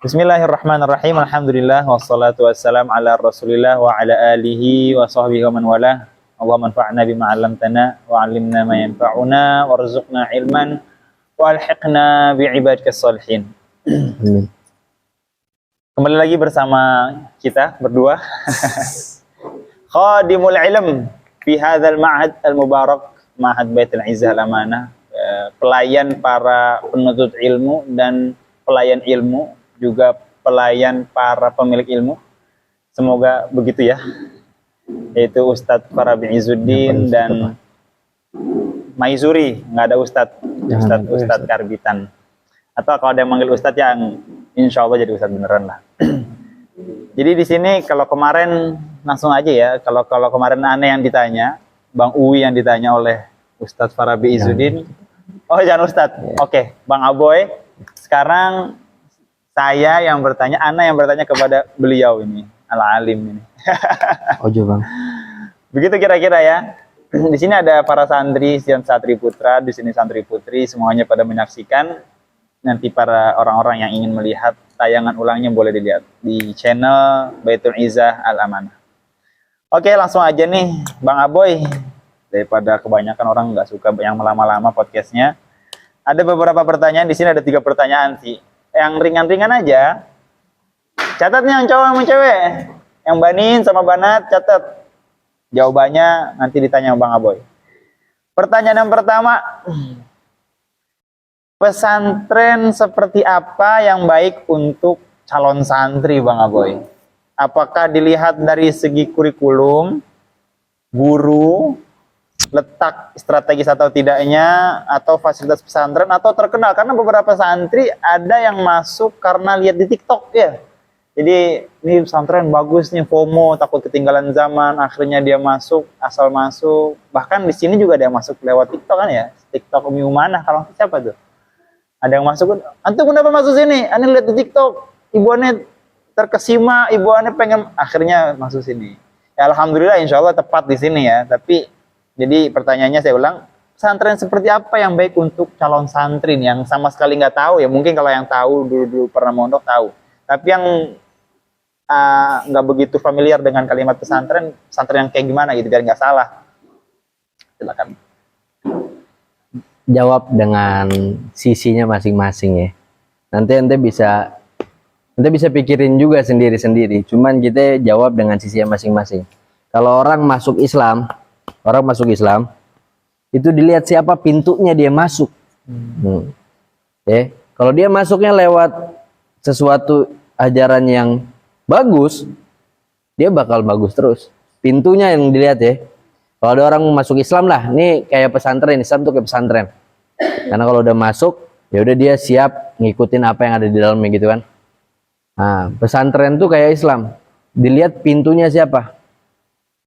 Bismillahirrahmanirrahim. Alhamdulillah wassalatu wassalam ala Rasulillah wa ala alihi wa sahbihi wa man walah. Allahumma anfa'na bima 'allamtana wa 'allimna ma yanfa'una warzuqna ilman wa alhiqna bi ibadikas shalihin. Amin. Kembali lagi bersama kita berdua. Khadimul ilm fi hadzal ma'had al-mubarak, Ma'had Baitul Izzah al-Amanah, pelayan para penuntut ilmu dan pelayan ilmu, juga pelayan para pemilik ilmu. Semoga begitu ya. Yaitu Ustadz Farabi Izzuddin dan Maizuri, nggak ada Ustadz Karbitan. Atau kalau ada yang manggil Ustadz yang insya Allah jadi Ustadz beneran lah. Jadi di sini kalau kemarin langsung aja ya, kalau kemarin aneh yang ditanya, Bang Uwi yang ditanya oleh Ustadz Farabi Izzuddin. Oh jangan Ustadz. Oke, Bang Aboy. Sekarang saya yang bertanya, Ana yang bertanya kepada beliau ini, al-alim ini. Ojo Bang. Begitu kira-kira ya. Di sini ada para santri dan santri putra, di sini santri putri, semuanya pada menyaksikan. Nanti para orang-orang yang ingin melihat tayangan ulangnya boleh dilihat di channel Baitul Izzah Al-Amanah. Oke, langsung aja nih, Bang Aboy. Daripada kebanyakan orang nggak suka yang lama-lama podcastnya. Ada beberapa pertanyaan, di sini ada 3 pertanyaan sih. Yang ringan-ringan aja. Catatnya yang cowok sama cewek. Yang Banin sama Banat catat. Jawabannya nanti ditanya Bang Aboy. Pertanyaan yang pertama. Pesantren seperti apa yang baik untuk calon santri Bang Aboy? Apakah dilihat dari segi kurikulum, guru, letak strategis atau tidaknya, atau fasilitas pesantren, atau terkenal? Karena beberapa santri ada yang masuk karena lihat di TikTok ya. Jadi ini pesantren bagus nih, FOMO, takut ketinggalan zaman, akhirnya dia masuk, asal masuk. Bahkan di sini juga ada yang masuk lewat TikTok kan ya. TikTok Umi Umanah, kalau siapa tuh? Ada yang masuk, antum kenapa masuk sini? Ane lihat di TikTok, ibu ane terkesima, ibu ane pengen, akhirnya masuk sini. Ya, alhamdulillah, insya Allah tepat di sini ya. Tapi jadi pertanyaannya saya ulang, pesantren seperti apa yang baik untuk calon santri nih, yang sama sekali nggak tahu ya? Mungkin kalau yang tahu dulu pernah mondok tahu. Tapi yang nggak begitu familiar dengan kalimat pesantren yang kayak gimana gitu biar nggak salah. Silakan. Jawab dengan sisinya masing-masing ya. Nanti ente bisa pikirin juga sendiri-sendiri. Cuman kita jawab dengan sisinya masing-masing. Kalau orang masuk Islam, itu dilihat siapa pintunya dia masuk. Kalau dia masuknya lewat sesuatu ajaran yang bagus, dia bakal bagus terus. Pintunya yang dilihat ya. Kalau ada orang masuk Islam lah, nih kayak pesantren, Islam tuh kayak pesantren. Karena kalau udah masuk, ya udah dia siap ngikutin apa yang ada di dalamnya gitu kan. Nah, pesantren tuh kayak Islam. Dilihat pintunya siapa.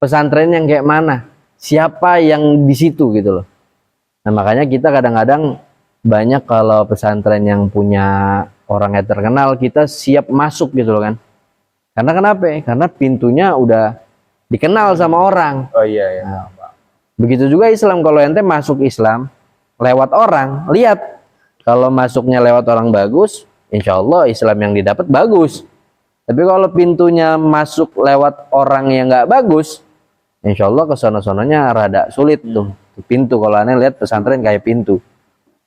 Pesantren yang kayak mana? Siapa yang di situ gitu loh. Nah, makanya kita kadang-kadang banyak kalau pesantren yang punya orang yang terkenal, kita siap masuk gitu loh kan. Karena kenapa? Karena pintunya udah dikenal sama orang. Oh iya ya. Nah, begitu juga Islam, kalau ente masuk Islam lewat orang, lihat kalau masuknya lewat orang bagus, insya Allah Islam yang didapat bagus. Tapi kalau pintunya masuk lewat orang yang nggak bagus, insya Allah kesono-sononya rada sulit tuh pintu. Kalau aneh lihat pesantren kayak pintu.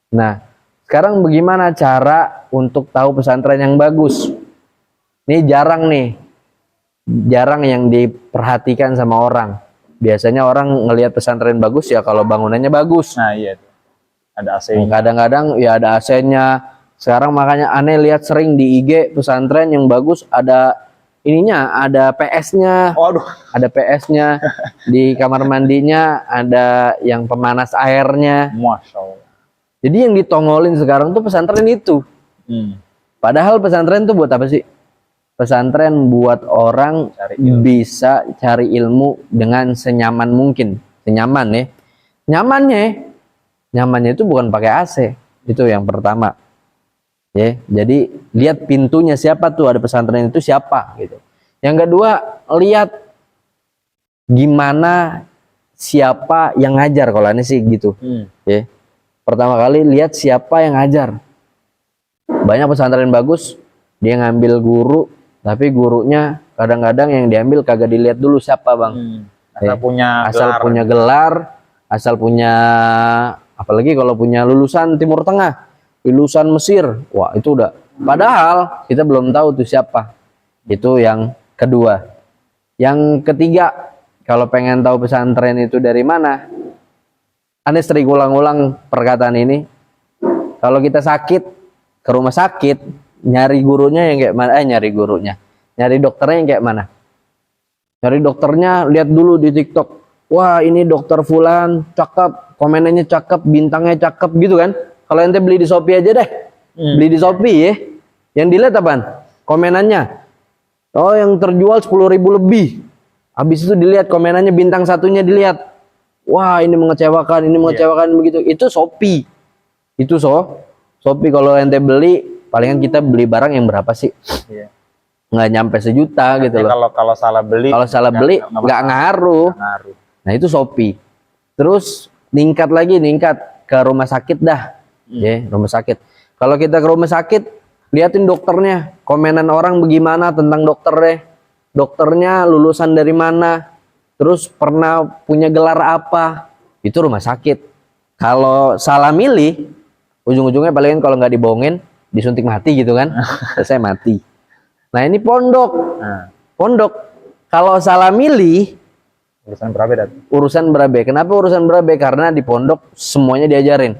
Nah, sekarang bagaimana cara untuk tahu pesantren yang bagus? Ini jarang yang diperhatikan sama orang. Biasanya orang ngelihat pesantren bagus ya kalau bangunannya bagus. Nah iya, ada AC-nya. Kadang-kadang ya ada AC-nya. Sekarang makanya aneh lihat sering di IG pesantren yang bagus ada ininya, ada PS-nya. Waduh. Ada PS-nya. Di kamar mandinya ada yang pemanas airnya. Masya Allah. Jadi yang ditongolin sekarang tuh pesantren itu. Padahal pesantren tuh buat apa sih? Pesantren buat orang bisa cari ilmu dengan senyaman mungkin. Nyamannya itu bukan pakai AC. Itu yang pertama. Ya, jadi lihat pintunya siapa tuh, ada pesantren itu siapa gitu. Yang kedua, lihat gimana siapa yang ngajar, kalau ini sih gitu. Ya. Pertama kali lihat siapa yang ngajar. Banyak pesantren bagus, Dia ngambil guru, tapi gurunya kadang-kadang yang diambil kagak dilihat dulu siapa bang. Asal punya Asal gelar. punya gelar, asal punya, apalagi kalau punya lulusan Timur Tengah, lulusan Mesir, wah itu udah. Padahal kita belum tahu tuh siapa. Itu yang kedua. Yang ketiga, kalau pengen tahu pesantren itu dari mana, Anda sering ulang-ulang perkataan ini. Kalau kita sakit ke rumah sakit, nyari gurunya yang kayak mana? Nyari dokternya yang kayak mana? Nyari dokternya, lihat dulu di TikTok. Wah, ini dokter Fulan, cakep, komenannya cakep, bintangnya cakep gitu kan. Kalau ente beli di Shopee aja deh. Beli di Shopee ya. Yang dilihat apaan? Komenannya. Oh, yang terjual 10.000 lebih. Habis itu dilihat komenannya, bintang satunya dilihat. Wah, ini mengecewakan, begitu. Itu Shopee. Itu Shopee kalau ente beli, palingan kita beli barang yang berapa sih? Iya. Nggak nyampe sejuta gitu loh. Kalau salah beli, nggak ngaruh. Nah itu Shopee. Terus ningkat ke rumah sakit dah. Ya, rumah sakit. Kalau kita ke rumah sakit, liatin dokternya, komenan orang bagaimana tentang dokternya. Dokternya lulusan dari mana, terus pernah punya gelar apa. Itu rumah sakit. Kalau salah milih, ujung-ujungnya palingan kalau nggak dibohongin, disuntik mati gitu kan. Selesai mati. Nah ini pondok. Pondok. Kalau salah milih, urusan berabe. Kenapa urusan berabe? Karena di pondok semuanya diajarin.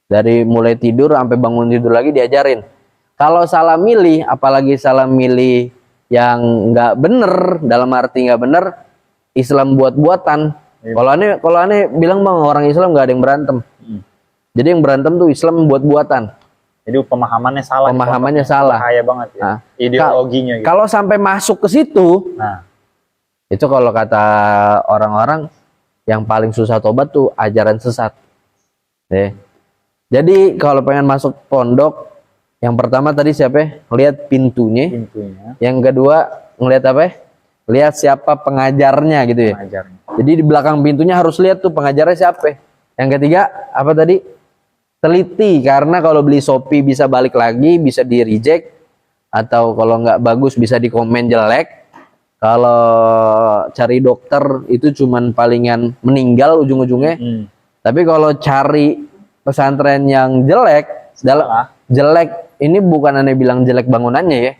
Dari mulai tidur sampai bangun tidur lagi diajarin. Kalau salah milih, apalagi salah milih yang nggak bener, dalam arti nggak bener, Islam buat-buatan. Kalau aneh bilang bang, orang Islam nggak ada yang berantem. Jadi yang berantem tuh Islam buat-buatan. Jadi pemahamannya salah. Bahaya banget ya. Nah, ideologinya. Gitu. Kalau sampai masuk ke situ, itu kalau kata orang-orang yang paling susah tobat tuh ajaran sesat. Jadi kalau pengen masuk pondok, yang pertama tadi siapa? Lihat pintunya. Yang kedua ngelihat apa? Lihat siapa pengajarnya gitu ya. Jadi di belakang pintunya harus lihat tuh pengajarnya siapa. Yang ketiga apa tadi? Teliti, karena kalau beli Shopee bisa balik lagi, bisa di reject, atau kalau nggak bagus bisa di komen jelek. Kalau cari dokter itu cuman palingan meninggal ujung-ujungnya. Tapi kalau cari pesantren yang jelek, jelek ini bukan aneh bilang jelek bangunannya ya,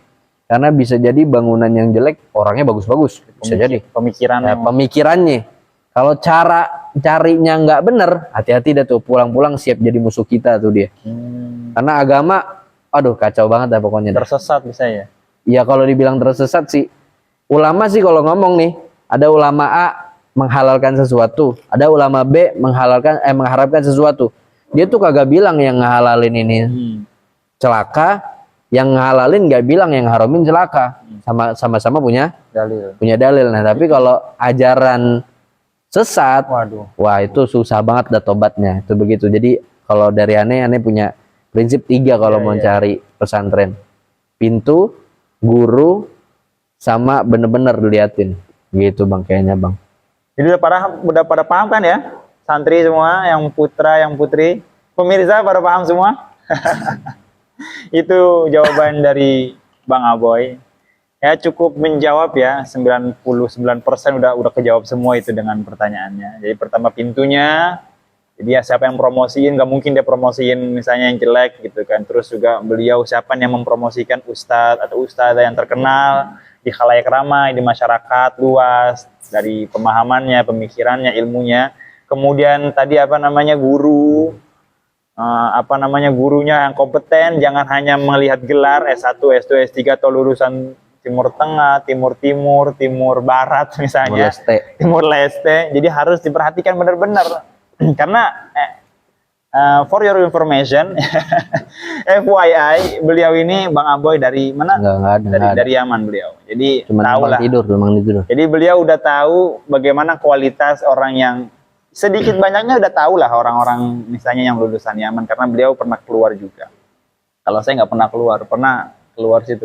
karena bisa jadi bangunan yang jelek orangnya bagus-bagus, bisa jadi pemikirannya. Kalau cara carinya nggak bener, hati-hati dah tuh, pulang-pulang siap jadi musuh kita tuh dia. Karena agama, aduh kacau banget dah pokoknya. Tersesat bisa ya? Iya kalau dibilang tersesat sih, ulama sih kalau ngomong nih, ada ulama A menghalalkan sesuatu, ada ulama B mengharapkan sesuatu. Dia tuh kagak bilang yang ngehalalin ini celaka, yang ngehalalin nggak bilang yang haramin celaka. Sama-sama punya dalil. Nah tapi kalau ajaran sesat, wah itu susah banget dah tobatnya. Itu begitu. Jadi kalau dari aneh punya prinsip 3 kalau mau cari pesantren: pintu, guru, sama bener-bener diliatin. Gitu bang, kayaknya bang. Jadi udah pada paham kan ya? Santri semua, yang putra, yang putri, pemirsa pada paham semua? Itu jawaban dari Bang Aboy. Ya cukup menjawab ya, 99% udah kejawab semua itu dengan pertanyaannya. Jadi pertama pintunya, jadi ya siapa yang promosiin, nggak mungkin dia promosiin misalnya yang jelek gitu kan. Terus juga beliau siapa yang mempromosikan ustadz atau ustadzah yang terkenal di khalayak ramai, di masyarakat luas, dari pemahamannya, pemikirannya, ilmunya. Kemudian tadi guru, gurunya yang kompeten, jangan hanya melihat gelar S1, S2, S3 atau lulusan Timur Tengah, Timur Barat misalnya, Timur Leste. Jadi harus diperhatikan benar-benar. Karena for your information, FYI, beliau ini Bang Aboy dari mana? Dari Yaman beliau. Jadi tahu lah. Tidur. Jadi beliau udah tahu bagaimana kualitas orang yang sedikit banyaknya udah tahu lah orang-orang misalnya yang lulusan Yaman, karena beliau pernah keluar juga. Kalau saya nggak pernah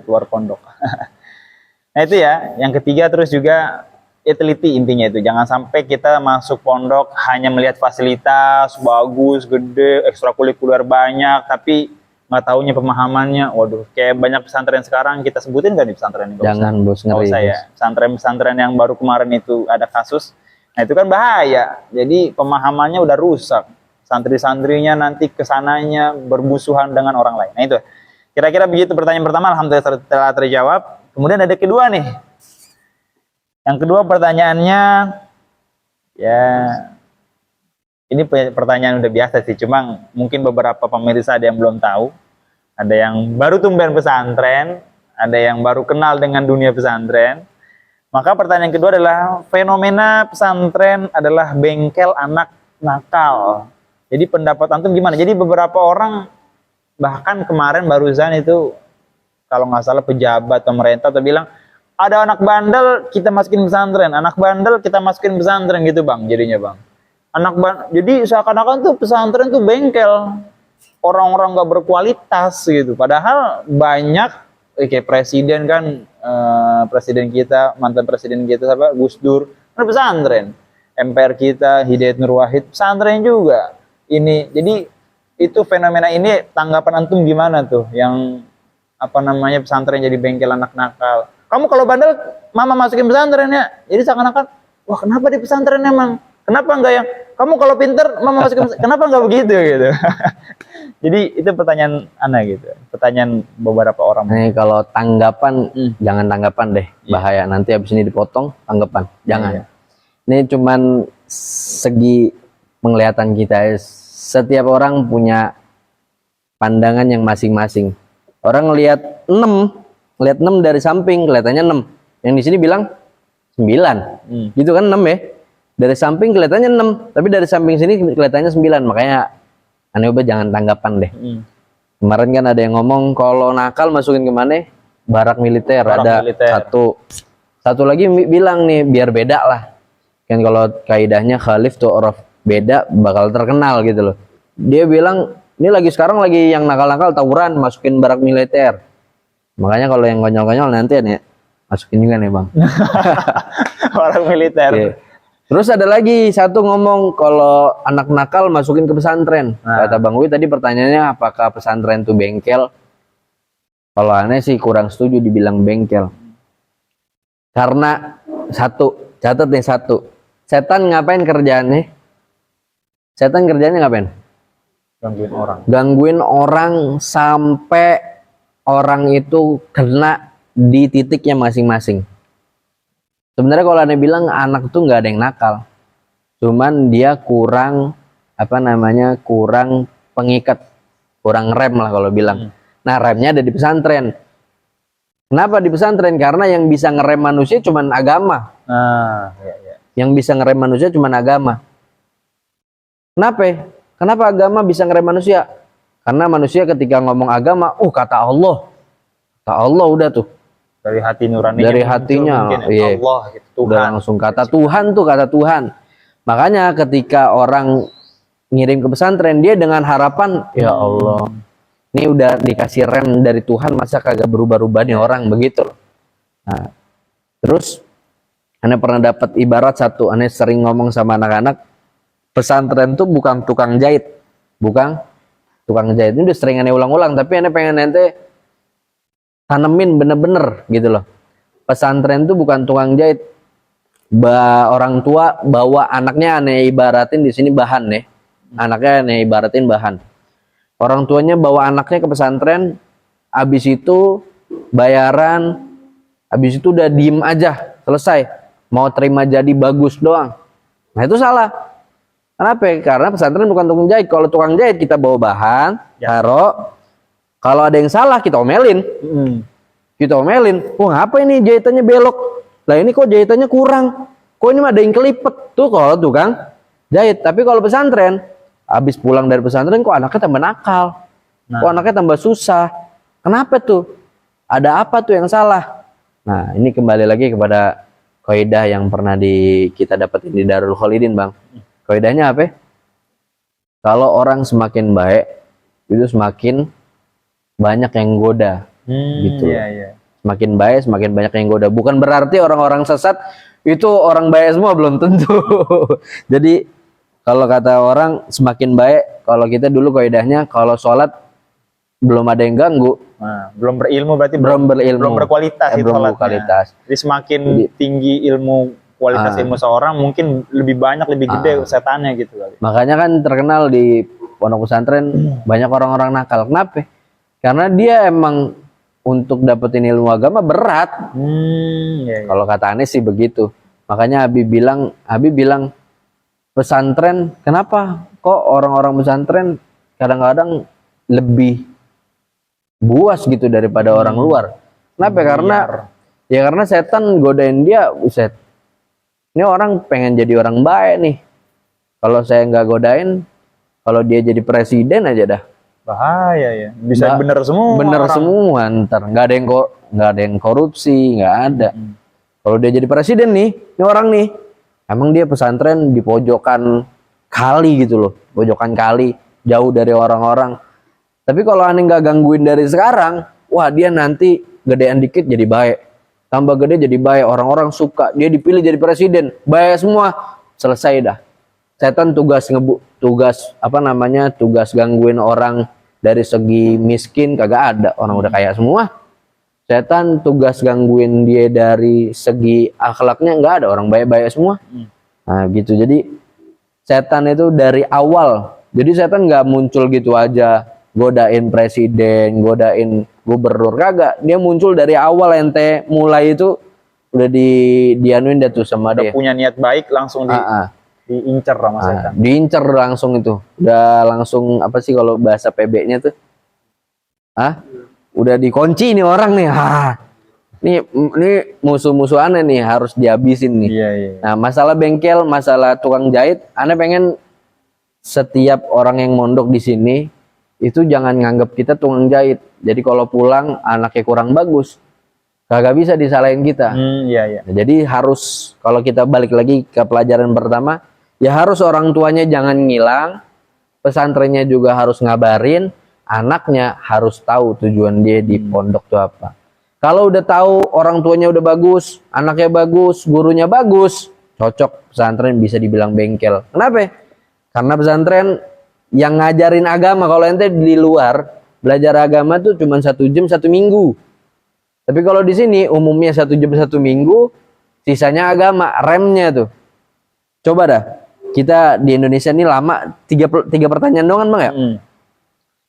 keluar pondok. Nah itu ya, yang ketiga terus juga ya teliti intinya itu. Jangan sampai kita masuk pondok hanya melihat fasilitas bagus, gede, ekstrakurikuler banyak, tapi nggak taunya pemahamannya. Waduh, kayak banyak pesantren sekarang, kita sebutin nggak di pesantren ini? Jangan bos, Nggak ngeri usah ya. Pesantren-pesantren yang baru kemarin itu ada kasus, nah itu kan bahaya. Jadi pemahamannya udah rusak. Santri-santrinya nanti kesananya bermusuhan dengan orang lain. Nah itu, kira-kira begitu pertanyaan pertama, alhamdulillah telah terjawab. Kemudian ada kedua nih. Yang kedua pertanyaannya, ya ini pertanyaan udah biasa sih, cuma mungkin beberapa pemirsa ada yang belum tahu. Ada yang baru tumben pesantren, ada yang baru kenal dengan dunia pesantren. Maka pertanyaan kedua adalah, fenomena pesantren adalah bengkel anak nakal. Jadi pendapat antum gimana? Jadi beberapa orang, bahkan kemarin barusan itu, kalau nggak salah pejabat pemerintah tuh bilang, ada anak bandel kita masukin pesantren, anak bandel kita masukin pesantren gitu bang, jadinya bang. Jadi seakan-akan tuh pesantren tuh bengkel, orang-orang nggak berkualitas gitu. Padahal banyak, kayak presiden kan, presiden kita, mantan presiden kita siapa, Gus Dur, kan pesantren. MPR kita, Hidayat Nur Wahid, pesantren juga. Ini, jadi itu fenomena ini tanggapan antum gimana tuh? Yang apa namanya pesantren jadi bengkel anak nakal. Kamu kalau bandel, mama masukin pesantren ya. Jadi seakan-akan, wah kenapa di pesantren emang? Kenapa enggak yang kamu kalau pinter mama masukin pesantren? Kenapa enggak begitu gitu? Jadi itu pertanyaan aneh gitu. Pertanyaan beberapa orang. Nih kalau tanggapan, jangan tanggapan deh, bahaya. Nanti habis ini dipotong tanggapan, jangan. Iya. Ini cuman segi penglihatan kita. Setiap orang punya pandangan yang masing-masing. Orang lihat 6 dari samping kelihatannya 6. Yang di sini bilang 9. Gitu kan 6 ya. Dari samping kelihatannya 6, tapi dari samping sini kelihatannya 9. Makanya aneh banget, jangan tanggapan deh. Kemarin kan ada yang ngomong kalau nakal masukin kemana? Barak militer. Ada militer. Satu lagi bilang nih biar beda lah. Kan kalau kaidahnya khalif tuh oraf, beda bakal terkenal gitu loh. Dia bilang ini sekarang lagi yang nakal-nakal tawuran masukin barak militer. Makanya kalau yang konyol-konyol nanti nih masukin juga nih bang. Barak militer. Okay. Terus ada lagi satu ngomong kalau anak nakal masukin ke pesantren. Kata Bang Wi tadi pertanyaannya apakah pesantren itu bengkel? Kalau aneh sih kurang setuju dibilang bengkel. Karena satu, catat nih satu. Setan ngapain kerjaannya? Setan kerjanya ngapain? Gangguin orang. Gangguin orang sampai orang itu kena di titiknya masing-masing. Sebenarnya kalau Anda bilang anak tuh nggak ada yang nakal, cuman dia kurang kurang pengikat, kurang rem lah kalau bilang. Nah remnya ada di pesantren. Kenapa di pesantren? Karena yang bisa ngerem manusia cuman agama. Iya. Yang bisa ngerem manusia cuman agama. Kenapa? Kenapa agama bisa ngerem manusia? Karena manusia ketika ngomong agama, kata Allah udah tuh. Dari hati nurani. Dari hatinya, iya. Allah, gitu, Tuhan. Udah langsung kata Tuhan tuh, kata Tuhan. Makanya ketika orang ngirim ke pesantren, dia dengan harapan, ya Allah, ini udah dikasih rem dari Tuhan, masa kagak berubah-ubah nih orang, begitu. Nah, terus, Anda pernah dapat ibarat satu, Anda sering ngomong sama anak-anak, pesantren tuh bukan tukang jahit, bukan tukang jahit. Ini udah sering Anda ulang-ulang, tapi Anda pengen nanti tanemin bener-bener gitu loh. Pesantren tuh bukan tukang jahit. Orang tua bawa anaknya aneh ibaratin di sini bahan nih. Anaknya aneh ibaratin bahan. Orang tuanya bawa anaknya ke pesantren, habis itu bayaran, habis itu udah diem aja, selesai. Mau terima jadi bagus doang. Nah itu salah. Kenapa? Karena pesantren bukan tukang jahit. Kalau tukang jahit kita bawa bahan, taruh. Kalau ada yang salah kita omelin. Kita omelin. Wah, apa ini jahitannya belok? Lah ini kok jahitannya kurang? Kok ini ada yang kelipet? Tuh kalau tukang jahit. Tapi kalau pesantren, habis pulang dari pesantren kok anaknya tambah nakal. Kok anaknya tambah susah. Kenapa tuh? Ada apa tuh yang salah? Nah, ini kembali lagi kepada kaidah yang pernah kita dapetin di Darul Khalidin, Bang. Kaidahnya apa? Kalau orang semakin baik, itu semakin banyak yang goda, gitu. Iya. Semakin baik, semakin banyak yang goda. Bukan berarti orang-orang sesat itu orang baik semua, belum tentu. Jadi kalau kata orang semakin baik, kalau kita dulu kaidahnya kalau sholat belum ada yang ganggu, Nah, belum berilmu berarti belum berilmu, belum berkualitas itu belum sholatnya. berkualitas. Jadi semakin Jadi- tinggi ilmu kualitas ilmu seorang, mungkin lebih banyak lebih gede setannya gitu kali. Makanya kan terkenal di pondok pesantren banyak orang-orang nakal. Kenapa? Karena dia emang untuk dapetin ilmu agama berat. Iya, iya. Kalau kata Anies sih begitu. Makanya Habib bilang pesantren, kenapa kok orang-orang pesantren kadang-kadang lebih buas gitu daripada orang luar? Kenapa? Karena setan godain dia, buset. Ini orang pengen jadi orang baik nih. Kalau saya nggak godain, kalau dia jadi presiden aja dah. Bahaya ya. Bisa bener semua. Bener orang. semua ntar. Nggak ada yang korupsi, nggak ada. Kalau dia jadi presiden nih, ini orang nih, emang dia pesantren di pojokan kali gitu loh, pojokan kali, jauh dari orang-orang. Tapi kalau aneh nggak gangguin dari sekarang, wah dia nanti gedean dikit jadi baik, tambah gede jadi baik, orang-orang suka, dia dipilih jadi presiden, baik semua, selesai dah. Setan tugas gangguin orang dari segi miskin kagak ada, orang udah kaya semua. Setan tugas gangguin dia dari segi akhlaknya nggak ada, orang baik-baik semua. Nah gitu, jadi setan itu dari awal, jadi setan nggak muncul gitu aja godain presiden, godain gubernur, kagak. Dia muncul dari awal, ente mulai itu udah dianuin dah tuh sama Udah dia. punya niat baik langsung diincer sama setan. Diincer langsung itu, udah langsung apa sih kalau bahasa PB-nya tuh? Udah dikunci nih orang nih. Ini musuh-musuh aneh nih, harus dihabisin nih. Iya, iya. Nah, masalah bengkel, masalah tukang jahit, aneh pengen setiap orang yang mondok di sini itu jangan nganggap kita tukang jahit. Jadi kalau pulang anaknya kurang bagus, kagak bisa disalahin kita. Iya, iya. Nah, jadi harus, kalau kita balik lagi ke pelajaran pertama, ya harus orang tuanya jangan ngilang, pesantrennya juga harus ngabarin, anaknya harus tahu tujuan dia di pondok itu apa. Kalau udah tahu orang tuanya udah bagus, anaknya bagus, gurunya bagus, cocok pesantren bisa dibilang bengkel. Kenapa? Karena pesantren yang ngajarin agama, kalau ente di luar belajar agama tuh cuma 1 jam 1 minggu. Tapi kalau di sini umumnya 1 jam 1 minggu, sisanya agama, remnya tuh. Coba dah, kita di Indonesia ini lama, tiga pertanyaan doang kan Bang ya?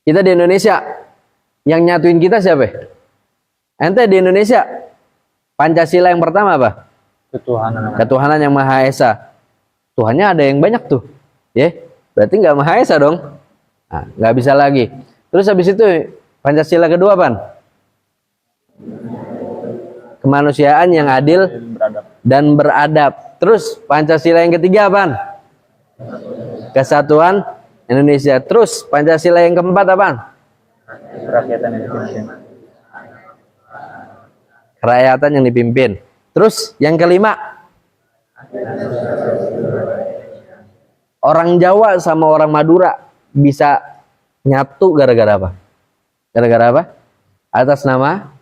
Kita di Indonesia, yang nyatuin kita siapa? Ente di Indonesia, Pancasila yang pertama apa? Ketuhanan yang Maha Esa. Tuhannya ada yang banyak tuh, ya? Berarti nggak Maha Esa dong? Nah, nggak bisa lagi. Terus habis itu Pancasila kedua apa? Kemanusiaan yang adil dan beradab. Terus Pancasila yang ketiga apa? Kesatuan Indonesia. Terus Pancasila yang keempat apa? Kerakyatan yang dipimpin. Terus yang kelima, orang Jawa sama orang Madura bisa nyatu gara-gara apa? Gara-gara apa? Atas nama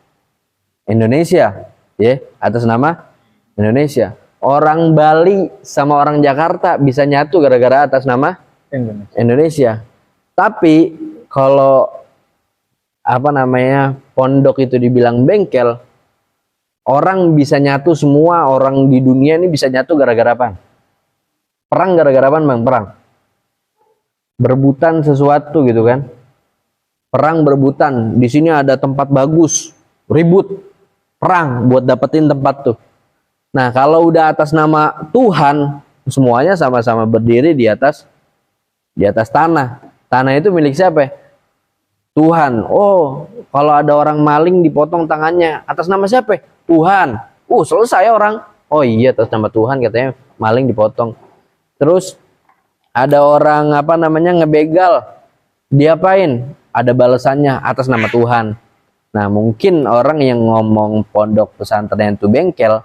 Indonesia, ya, atas nama Indonesia. Orang Bali sama orang Jakarta bisa nyatu gara-gara atas nama Indonesia. Tapi kalau pondok itu dibilang bengkel, orang bisa nyatu, semua orang di dunia ini bisa nyatu gara-gara apa? Perang gara-gara apa Bang? Perang. Berebutan sesuatu gitu kan. Perang berebutan. Di sini ada tempat bagus, ribut. Perang buat dapetin tempat tuh. Nah, kalau udah atas nama Tuhan, semuanya sama-sama berdiri di atas tanah. Tanah itu milik siapa? Tuhan. Oh, kalau ada orang maling dipotong tangannya, atas nama siapa? Tuhan. Selesai orang. Oh iya, atas nama Tuhan katanya maling dipotong. Terus ada orang ngebegal, diapain? Ada balasannya atas nama Tuhan. Nah, mungkin orang yang ngomong pondok pesantren itu bengkel,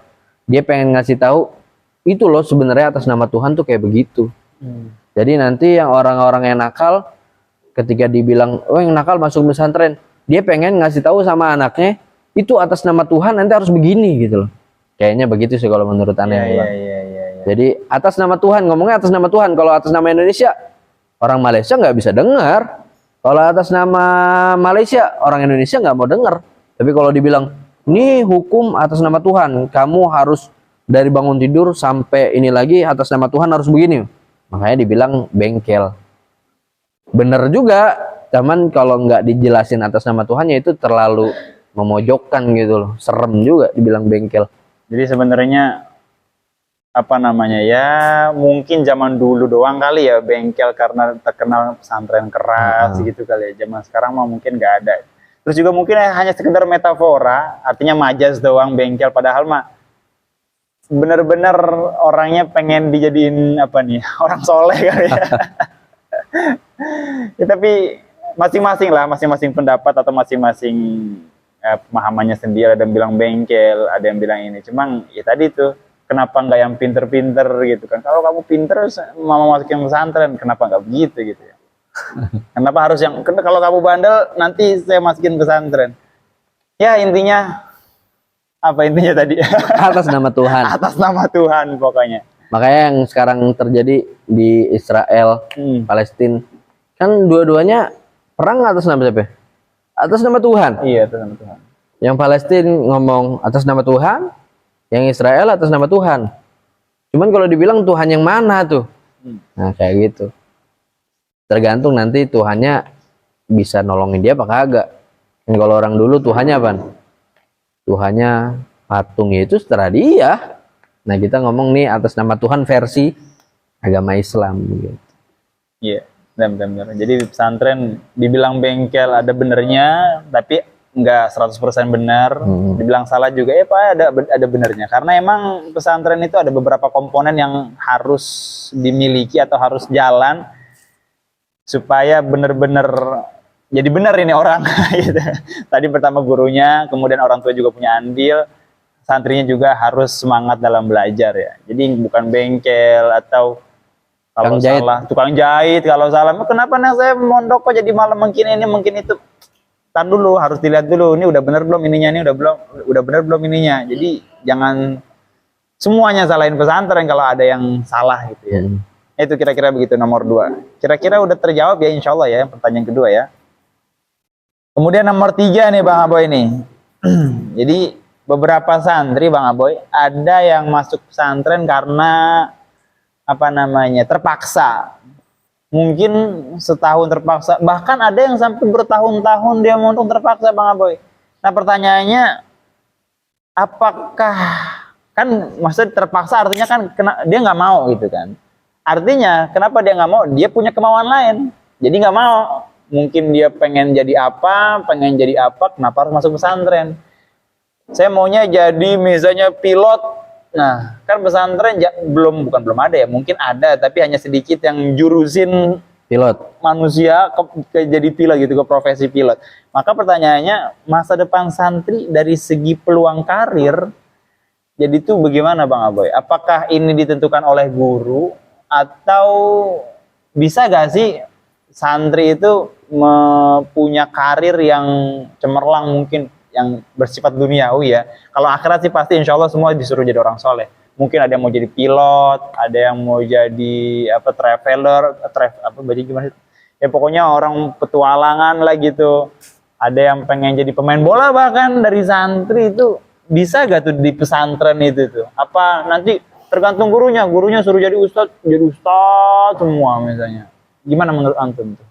dia pengen ngasih tahu itu loh sebenarnya atas nama Tuhan tuh kayak begitu. Jadi nanti yang orang-orang yang nakal, ketika dibilang, oh yang nakal masuk pesantren, dia pengen ngasih tahu sama anaknya, itu atas nama Tuhan nanti harus begini gitu loh. Kayaknya begitu sih kalau menurut aneh. Iya. Jadi atas nama Tuhan, ngomongnya atas nama Tuhan. Kalau atas nama Indonesia, orang Malaysia nggak bisa dengar. Kalau atas nama Malaysia, orang Indonesia nggak mau dengar. Tapi kalau dibilang, ini hukum atas nama Tuhan, kamu harus dari bangun tidur sampai ini lagi atas nama Tuhan harus begini. Makanya dibilang bengkel. Bener juga, cuman kalau nggak dijelasin atas nama Tuhannya itu terlalu memojokkan gitu loh. Serem juga dibilang bengkel. Jadi sebenarnya apa namanya ya, mungkin zaman dulu doang kali ya bengkel karena terkenal pesantren keras gitu kali ya. Zaman sekarang mah mungkin nggak ada. Terus juga mungkin hanya sekedar metafora, artinya majas doang bengkel, padahal mah bener-bener orangnya pengen dijadiin apa nih, orang soleh kali ya. Ya, tapi masing-masing lah, masing-masing pendapat atau masing-masing pemahamannya sendiri. Ada yang bilang bengkel, ada yang bilang ini. Cuma ya tadi tuh, kenapa nggak yang pinter-pinter gitu kan? Kalau kamu pinter, mau masukin pesantren, kenapa nggak begitu gitu ya? Kenapa harus yang, kalau kamu bandel, nanti saya masukin pesantren. Ya intinya, apa intinya tadi? Atas nama Tuhan. Atas nama Tuhan pokoknya. Makanya yang sekarang terjadi di Israel, Palestina, kan dua-duanya perang atas nama siapa? Atas nama Tuhan. Iya, atas nama Tuhan. Yang Palestina ngomong atas nama Tuhan, yang Israel atas nama Tuhan. Cuman kalau dibilang Tuhan yang mana tuh? Nah kayak gitu. Tergantung nanti Tuhannya bisa nolongin dia apa kagak. Dan kalau orang dulu Tuhannya apa? Tuhannya patung, itu seterah dia. Nah kita ngomong nih atas nama Tuhan versi agama Islam gitu. Iya, benar-benar. Jadi pesantren dibilang bengkel ada benernya, tapi nggak 100% benar. Dibilang salah juga ya Pak, ada benernya. Karena emang pesantren itu ada beberapa komponen yang harus dimiliki atau harus jalan supaya benar-benar jadi benar ini orang gitu. Tadi pertama gurunya, kemudian orang tua juga punya andil, santrinya juga harus semangat dalam belajar ya. Jadi bukan bengkel atau kalau salah tukang jahit, kalau salah kenapa nih saya mondok kok jadi malah mungkin ini mungkin itu. Tar dulu, harus dilihat dulu ini udah benar belum ininya, ini udah benar belum ininya. Jadi jangan semuanya salahin pesantren kalau ada yang salah gitu ya. Itu kira-kira begitu nomor 2. Kira-kira udah terjawab ya insya Allah ya pertanyaan kedua ya. Kemudian nomor 3 nih Bang Aboy nih. Jadi beberapa santri Bang Aboy ada yang masuk pesantren karena apa namanya terpaksa. Mungkin setahun terpaksa, bahkan ada yang sampai bertahun-tahun dia mondok terpaksa Bang Aboy. Nah pertanyaannya, apakah kan maksudnya terpaksa artinya kan dia nggak mau gitu kan? Artinya kenapa dia nggak mau? Dia punya kemauan lain, jadi nggak mau. Mungkin dia pengen jadi apa, kenapa harus masuk pesantren? Saya maunya jadi misalnya pilot. Nah, kan pesantren belum ada ya, mungkin ada tapi hanya sedikit yang jurusin pilot manusia ke jadi pilot gitu, ke profesi pilot. Maka pertanyaannya, masa depan santri dari segi peluang karir jadi itu bagaimana Bang Aboy? Apakah ini ditentukan oleh guru atau bisa gak sih santri itu punya karir yang cemerlang, mungkin yang bersifat duniawi ya. Kalau akhirat sih pasti insya Allah semua disuruh jadi orang soleh. Mungkin ada yang mau jadi pilot, ada yang mau jadi traveler, gimana sih? Ya pokoknya orang petualangan lah gitu. Ada yang pengen jadi pemain bola bahkan dari santri itu. Bisa gak tuh di pesantren itu tuh? Apa nanti tergantung gurunya suruh jadi ustadz semua misalnya. Gimana menurut antum tuh?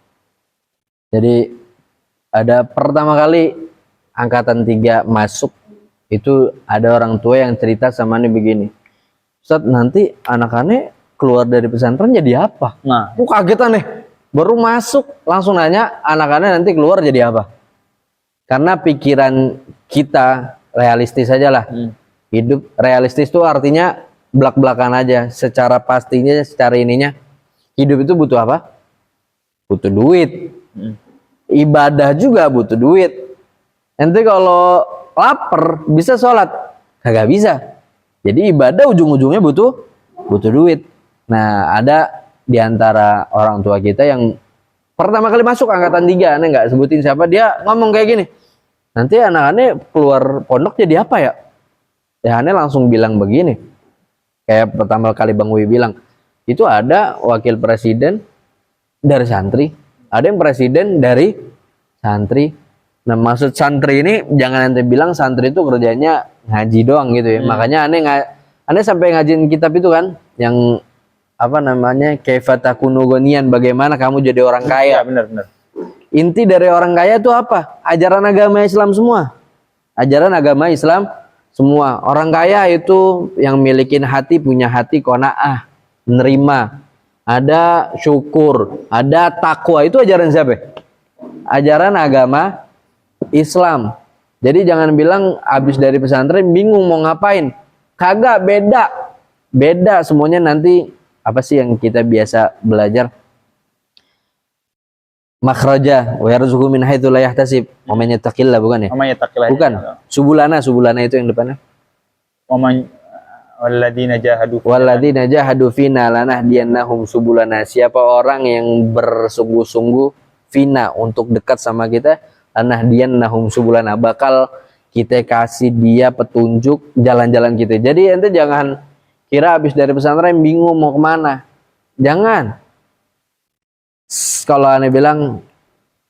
Jadi ada pertama kali angkatan 3 masuk itu ada orang tua yang cerita sama nih begini, Ustadz nanti anak-anaknya keluar dari pesantren jadi apa? Nah, aku kaget aneh, baru masuk langsung nanya anak-anaknya nanti keluar jadi apa? Karena pikiran kita realistis aja lah. Hidup realistis itu artinya belak-belakan aja, secara pastinya, secara ininya hidup itu butuh apa? Butuh duit. Ibadah juga butuh duit. Nanti kalau lapar bisa sholat, kagak bisa. Jadi ibadah ujung-ujungnya butuh duit. Nah ada diantara orang tua kita yang pertama kali masuk angkatan 3, aneh nggak sebutin siapa, dia ngomong kayak gini, nanti anak-anaknya keluar pondok jadi apa ya? Ya aneh langsung bilang begini, kayak pertama kali Bang Wi bilang, itu ada wakil presiden dari santri, ada yang presiden dari santri. Nah, maksud santri ini jangan ente bilang santri itu kerjanya ngaji doang gitu ya. Makanya aneh sampai ngajiin kitab itu kan yang apa namanya? Kaifatakunu ghaniyan, bagaimana kamu jadi orang kaya. Ya, benar. Inti dari orang kaya itu apa? Ajaran agama Islam semua. Ajaran agama Islam semua. Orang kaya itu yang milikin hati, punya hati qanaah, menerima. Ada syukur, ada takwa. Itu ajaran siapa? Ajaran agama Islam. Jadi jangan bilang habis dari pesantren bingung mau ngapain. Kagak, beda semuanya. Nanti apa sih yang kita biasa belajar? Makhraja wa yarzuqhu min haitsu la yahtasib wa man yattaqillah, bukan ya? Wa may yattaqillah. Bukan. Subulana itu yang depannya. Wa man walladzina jahadu fina lanahdiyannahum subulana. Siapa orang yang bersungguh-sungguh fina untuk dekat sama kita, lanahdiyannahum subulana, bakal kita kasih dia petunjuk jalan-jalan kita. Jadi ente jangan kira habis dari pesantren bingung mau kemana. Jangan. Kalau aneh bilang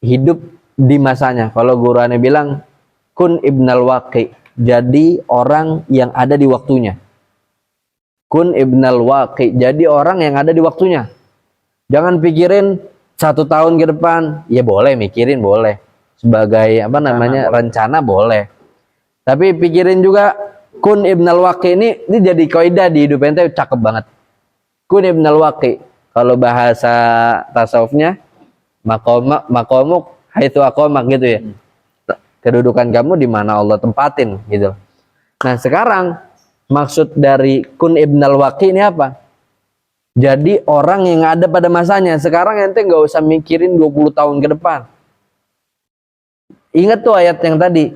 hidup di masanya. Kalau guru aneh bilang kun ibnal waqi, jadi orang yang ada di waktunya. Kun ibnal waqi, jadi orang yang ada di waktunya. Jangan pikirin 1 tahun ke depan. Ya boleh mikirin, boleh sebagai apa namanya rencana boleh. Tapi pikirin juga kun ibnal waqi ini jadi kaidah di hidup ente, cakep banget. Kun ibnal waqi. Kalau bahasa tasawufnya makomuk haitsu aqamak gitu ya. Kedudukan kamu di mana Allah tempatin gitu. Nah, sekarang maksud dari kun ibnal waqi ini apa? Jadi orang yang ada pada masanya. Sekarang ente nggak usah mikirin 20 tahun ke depan. Ingat tuh ayat yang tadi.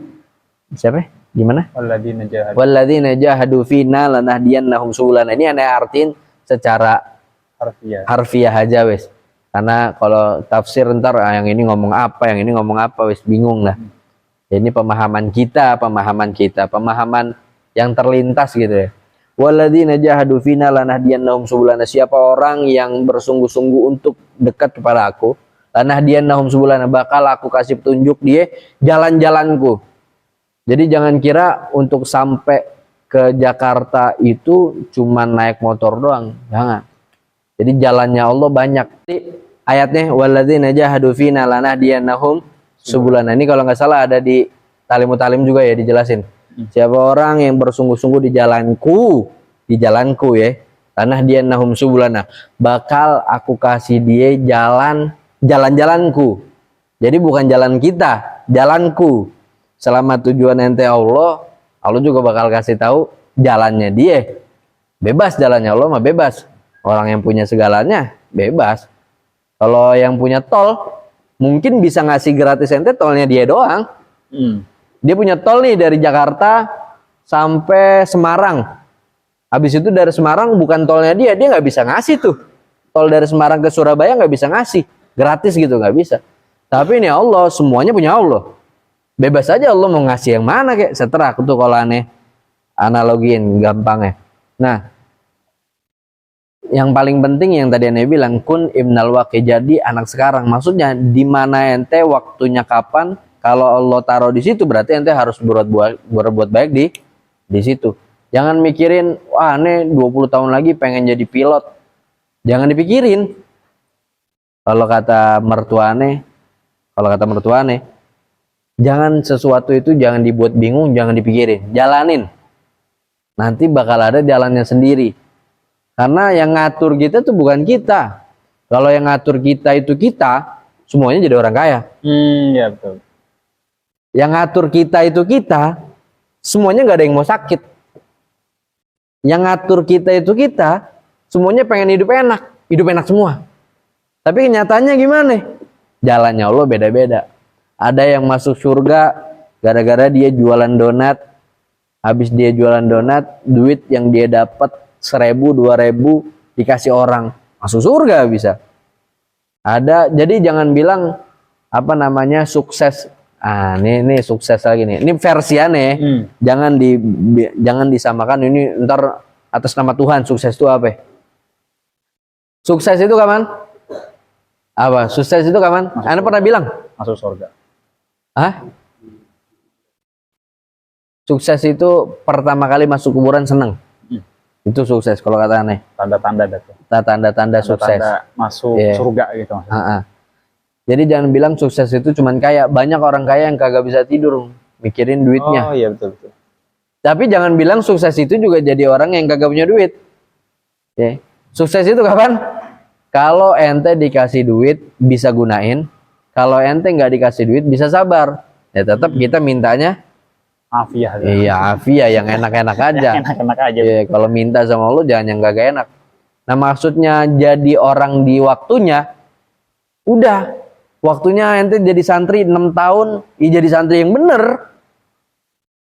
Siapa? Gimana? Walladzina jahadu fina lanahdiyannahum subulana. Ini aneh artiin secara harfiah aja wes. Karena kalau tafsir ntar yang ini ngomong apa, yang ini ngomong apa, wes bingung lah. Ini pemahaman pemahaman yang terlintas gitu ya. Walladzina jahadu fina lanahdiyannahum subulana. Siapa orang yang bersungguh-sungguh untuk dekat kepada aku, lanahdiyannahum subulana, bakal aku kasih petunjuk dia jalan-jalanku. Jadi jangan kira untuk sampai ke Jakarta itu cuma naik motor doang, jangan. Jadi jalannya Allah banyak. Ayatnya walladzina jahadu fina lanahdiyannahum subulana. Ini kalau nggak salah ada di Talim juga ya dijelasin. Siapa orang yang bersungguh-sungguh di jalanku ya, lanahdiyannahum subulana, bakal aku kasih dia jalan-jalanku. Jadi bukan jalan kita, jalanku. Selama tujuan ente Allah juga bakal kasih tahu jalannya dia. Bebas jalannya Allah mah bebas. Orang yang punya segalanya bebas. Kalau yang punya tol mungkin bisa ngasih gratis ente tolnya dia doang. Dia punya tol nih dari Jakarta sampai Semarang. Habis itu dari Semarang bukan tolnya dia nggak bisa ngasih tuh. Tol dari Semarang ke Surabaya nggak bisa ngasih gratis gitu, nggak bisa. Tapi ini Allah, semuanya punya Allah. Bebas aja Allah mau ngasih yang mana kayak seterak tuh kalau aneh analogiin gampangnya. Nah, yang paling penting yang tadi aneh bilang kun ibnal waqi, jadi anak sekarang. Maksudnya di mana ente waktunya kapan? Kalau Allah taruh di situ berarti ente harus berbuat baik di situ. Jangan mikirin wah aneh 20 tahun lagi pengen jadi pilot. Jangan dipikirin. Kalau kata mertua aneh, jangan sesuatu itu jangan dibuat bingung, jangan dipikirin, jalanin. Nanti bakal ada jalannya sendiri. Karena yang ngatur kita tuh bukan kita. Kalau yang ngatur kita itu kita, semuanya jadi orang kaya. Ya betul. Yang ngatur kita itu kita, semuanya nggak ada yang mau sakit. Yang ngatur kita itu kita, semuanya pengen hidup enak semua. Tapi kenyataannya gimana? Jalannya Allah beda-beda. Ada yang masuk surga gara-gara dia jualan donat. Habis dia jualan donat, duit yang dia dapat 1.000, 2.000 dikasih orang, masuk surga bisa. Ada, jadi jangan bilang apa namanya sukses. Ini sukses lagi nih. Ini versiannya. Jangan disamakan ini ntar atas nama Tuhan sukses itu apa? Sukses itu kapan? Apa? Sukses itu kapan? Anda pernah bilang? Masuk surga. Hah? Sukses itu pertama kali masuk kuburan seneng. Itu sukses kalau kata aneh. Tanda-tanda itu. Tanda-tanda sukses. Tanda masuk Iya. surga gitu. Jadi jangan bilang sukses itu cuman kaya. Banyak orang kaya yang kagak bisa tidur mikirin duitnya. Oh iya betul betul. Tapi jangan bilang sukses itu juga jadi orang yang kagak punya duit. Ya. Sukses itu kapan? Kalau ente dikasih duit bisa gunain. Kalau ente nggak dikasih duit bisa sabar. Ya tetap kita mintanya Afiah. iya afiah yang enak-enak aja. Enak-enak aja. Iya, kalau minta sama Allah jangan yang gak enak. Nah maksudnya jadi orang di waktunya, udah waktunya ente jadi santri 6 tahun, ya jadi santri yang bener.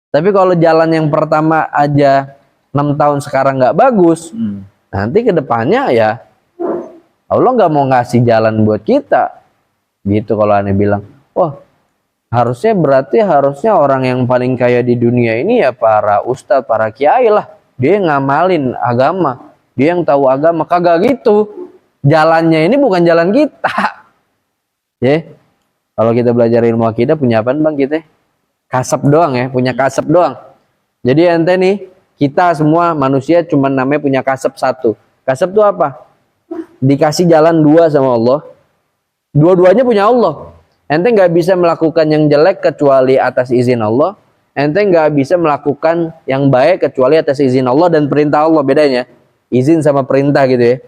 Tapi kalau jalan yang pertama aja 6 tahun sekarang nggak bagus, nanti kedepannya ya Allah nggak mau ngasih jalan buat kita. Gitu kalau aneh bilang, wah harusnya orang yang paling kaya di dunia ini ya para ustadz, para kiai lah. Dia yang ngamalin agama, dia yang tahu agama. Kagak gitu. Jalannya ini bukan jalan kita. Ya. Kalau kita belajar ilmu akidah punya apa bang kita? Kasep doang ya, punya kasep doang. Jadi ente nih, kita semua manusia cuma namanya punya kasep satu. Kasep itu apa? Dikasih jalan dua sama Allah. Dua-duanya punya Allah. Ente nggak bisa melakukan yang jelek kecuali atas izin Allah. Ente nggak bisa melakukan yang baik kecuali atas izin Allah dan perintah Allah. Bedanya izin sama perintah gitu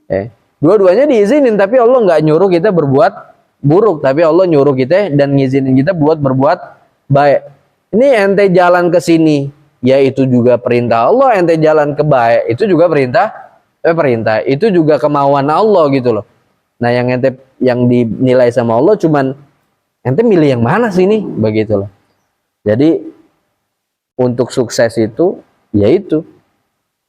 ya. Dua-duanya diizinin tapi Allah nggak nyuruh kita berbuat buruk. Tapi Allah nyuruh kita dan ngizinin kita buat berbuat baik. Ini ente jalan ke sini, ya itu juga perintah Allah. Ente jalan ke baik, itu juga perintah. Itu juga kemauan Allah gitu loh. Nah yang dinilai sama Allah cuman ente milih yang mana sih nih, begitu loh. Jadi untuk sukses itu, yaitu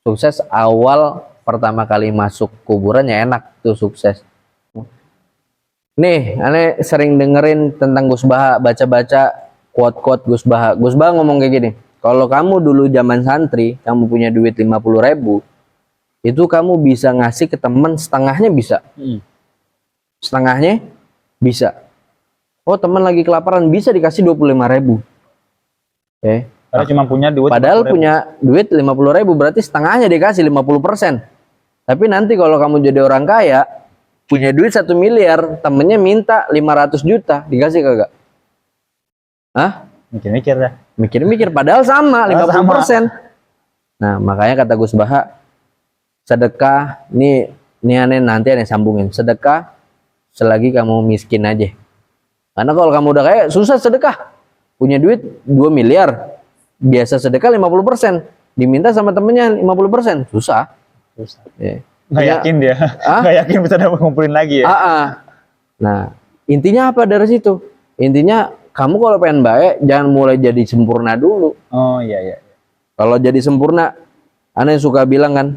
sukses awal pertama kali masuk kuburan ya enak tuh sukses. Nih, aneh sering dengerin tentang Gus Baha, baca-baca quote-quote Gus Baha. Gus Baha ngomong kayak gini, kalau kamu dulu zaman santri, kamu punya duit 50.000, itu kamu bisa ngasih ke teman setengahnya bisa. Setengahnya bisa. Oh teman lagi kelaparan bisa dikasih 25.000. Padahal cuma punya duit. Padahal punya duit 50.000 berarti setengahnya dikasih 50%. Tapi nanti kalau kamu jadi orang kaya, punya duit 1 miliar, temennya minta 500 juta, dikasih kagak? Hah? Mikir-mikir dah. Mikir-mikir padahal sama 50%. Nah makanya kata Gus Baha, sedekah ini aneh nanti aneh sambungin. Sedekah selagi kamu miskin aja. Karena kalau kamu udah kaya, susah sedekah. Punya duit 2 miliar. Biasa sedekah 50%. Diminta sama temennya 50%. Susah. Ya. Nggak yakin dia. Nggak yakin bisa dapat ngumpulin lagi ya. Nah, intinya apa dari situ? Intinya, kamu kalau pengen baik, jangan mulai jadi sempurna dulu. Oh iya. Kalau jadi sempurna, aneh suka bilang kan,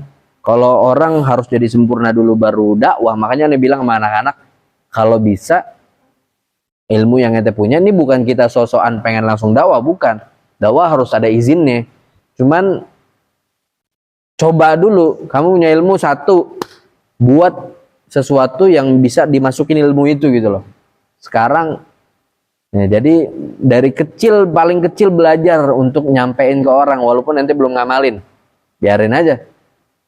kalau orang harus jadi sempurna dulu baru dakwah. Makanya aneh bilang sama anak-anak, kalau bisa, ilmu yang ente punya ini bukan kita sosokan pengen langsung dakwah, bukan. Dakwah harus ada izinnya. Cuman coba dulu, kamu punya ilmu satu, buat sesuatu yang bisa dimasukin ilmu itu gitu loh. Sekarang, ya, jadi dari kecil, paling kecil belajar untuk nyampein ke orang, walaupun ente belum ngamalin, biarin aja.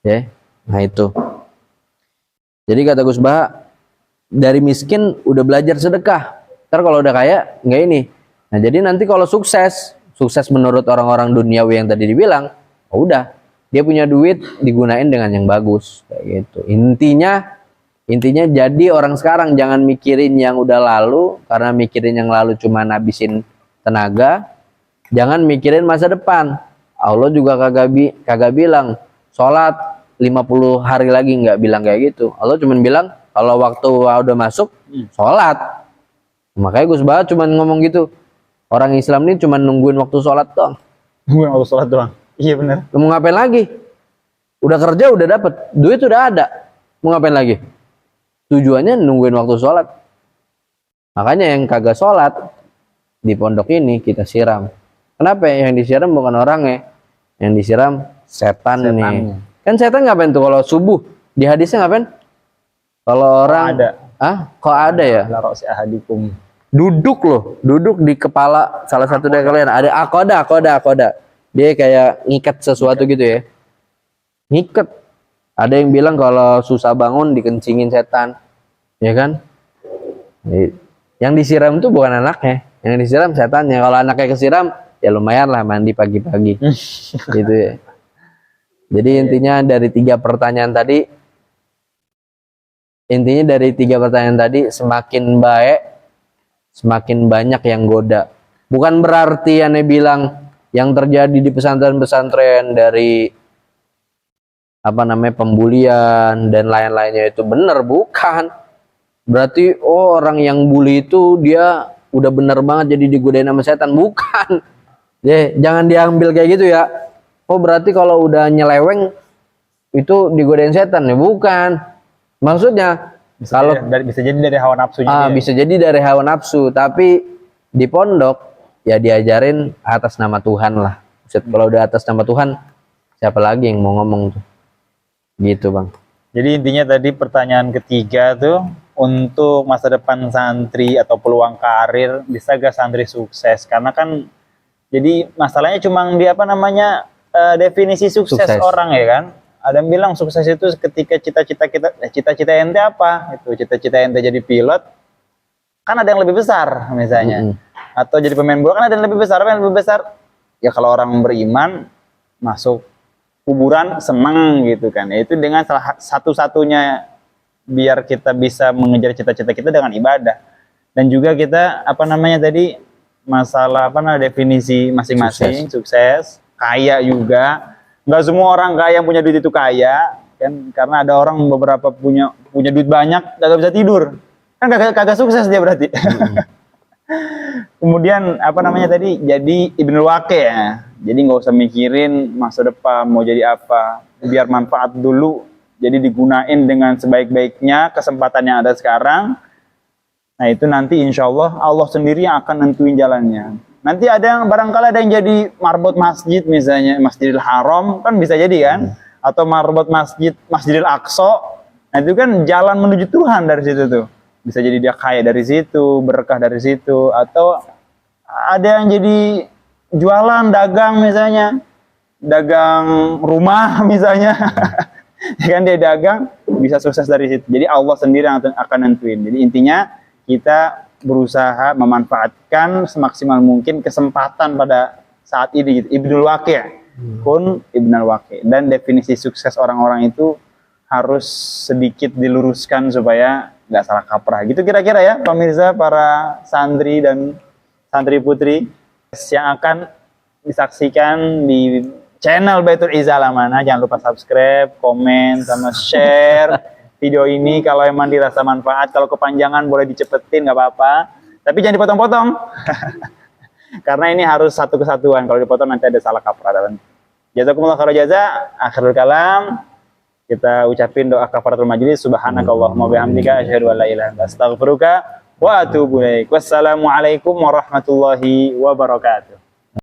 Ya, nah itu. Jadi kata Gus Baha, dari miskin udah belajar sedekah. Ntar kalau udah kaya, nggak ini. Nah jadi nanti kalau sukses menurut orang-orang duniawi yang tadi dibilang, oh udah, dia punya duit digunain dengan yang bagus, kayak gitu. Intinya jadi orang sekarang jangan mikirin yang udah lalu, karena mikirin yang lalu cuma nabisin tenaga. Jangan mikirin masa depan. Allah juga kagak bilang sholat 50 hari lagi, nggak bilang kayak gitu. Allah cuma bilang kalau waktu udah masuk sholat. Makanya Gus Baha cuma ngomong gitu. Orang Islam ini cuma nungguin waktu sholat doang. Nungguin waktu sholat doang. Iya benar. Mau ngapain lagi? Udah kerja, udah dapet. Duit udah ada. Mau ngapain lagi? Tujuannya nungguin waktu sholat. Makanya yang kagak sholat di pondok ini kita siram. Kenapa? Yang disiram bukan orangnya. Yang disiram setan nih. Kan setan ngapain tuh kalau subuh? Di hadisnya ngapain? Kalau orang Kok ada ya? Ala ra'si ahadikum. Duduk loh, duduk di kepala salah satu dari kalian. Ada akoda. Dia kayak ngikat sesuatu gitu ya. Ngikat. Ada yang bilang kalau susah bangun dikencingin setan. Ya kan? Yang disiram itu bukan anaknya, yang disiram setannya. Kalau anaknya kesiram, ya lumayan lah mandi pagi-pagi. Gitu ya. Jadi intinya dari tiga pertanyaan tadi, semakin baik, semakin banyak yang goda. Bukan berarti aneh bilang yang terjadi di pesantren-pesantren dari pembulian dan lain-lainnya itu benar, bukan. Berarti orang yang bully itu dia udah benar banget jadi digodain sama setan, bukan. Jangan diambil kayak gitu ya. Berarti kalau udah nyeleweng itu digodain setan ya, bukan. Maksudnya bisa jadi dari hawa nafsu juga. Bisa jadi dari hawa nafsu, tapi di pondok ya diajarin atas nama Tuhan lah. Kalau udah atas nama Tuhan, siapa lagi yang mau ngomong tuh? Gitu, Bang. Jadi intinya tadi pertanyaan ketiga tuh untuk masa depan santri atau peluang karir, bisa gak santri sukses? Karena kan jadi masalahnya cuma di definisi sukses orang ya kan. Ada yang bilang sukses itu ketika cita-cita ente apa? Itu cita-cita ente jadi pilot, kan ada yang lebih besar misalnya. Atau jadi pemain bola kan ada yang lebih besar. Apa yang lebih besar? Ya kalau orang beriman masuk kuburan senang gitu kan. Itu dengan salah satu-satunya biar kita bisa mengejar cita-cita kita dengan ibadah. Dan juga kita masalah definisi masing-masing sukses, kaya juga. Nggak semua orang kaya yang punya duit itu kaya kan, karena ada orang beberapa punya duit banyak nggak bisa tidur. Kan kagak sukses dia berarti. Kemudian jadi Ibnul Waqi ya. Jadi nggak usah mikirin masa depan mau jadi apa, biar manfaat dulu. Jadi digunain dengan sebaik-baiknya kesempatan yang ada sekarang. Nah itu nanti insya Allah sendiri yang akan nentuin jalannya. Nanti barangkali ada yang jadi marbot masjid misalnya, Masjidil Haram kan bisa jadi kan, atau marbot Masjidil Aqsa. Nah itu kan jalan menuju Tuhan dari situ tuh. Bisa jadi dia kaya dari situ, berkah dari situ, atau ada yang jadi jualan, dagang misalnya, dagang rumah misalnya. Ya kan dia dagang bisa sukses dari situ. Jadi Allah sendiri yang akan nentuin. Jadi intinya kita berusaha memanfaatkan semaksimal mungkin kesempatan pada saat ini gitu. Ibnul Waqi kun Ibnul Waqi. Dan definisi sukses orang-orang itu harus sedikit diluruskan supaya nggak salah kaprah gitu kira-kira ya pemirsa, para santri dan santri putri yang akan disaksikan di channel Baitul Izzah Amanah. Jangan lupa subscribe, komen, sama share video ini. Kalau emang dirasa manfaat, kalau kepanjangan boleh dicepetin nggak apa-apa, tapi jangan dipotong-potong. Karena ini harus satu kesatuan. Kalau dipotong nanti ada salah kaprah. Jazakumullah khairan jazaa. Akhirul kalam, kita ucapin doa kafaratul majlis. Subhanakallahumma bihamdika asyhadu an la ilaha illa anta astaghfiruka wa atubu ilaik. Wassalamualaikum warahmatullahi wabarakatuh.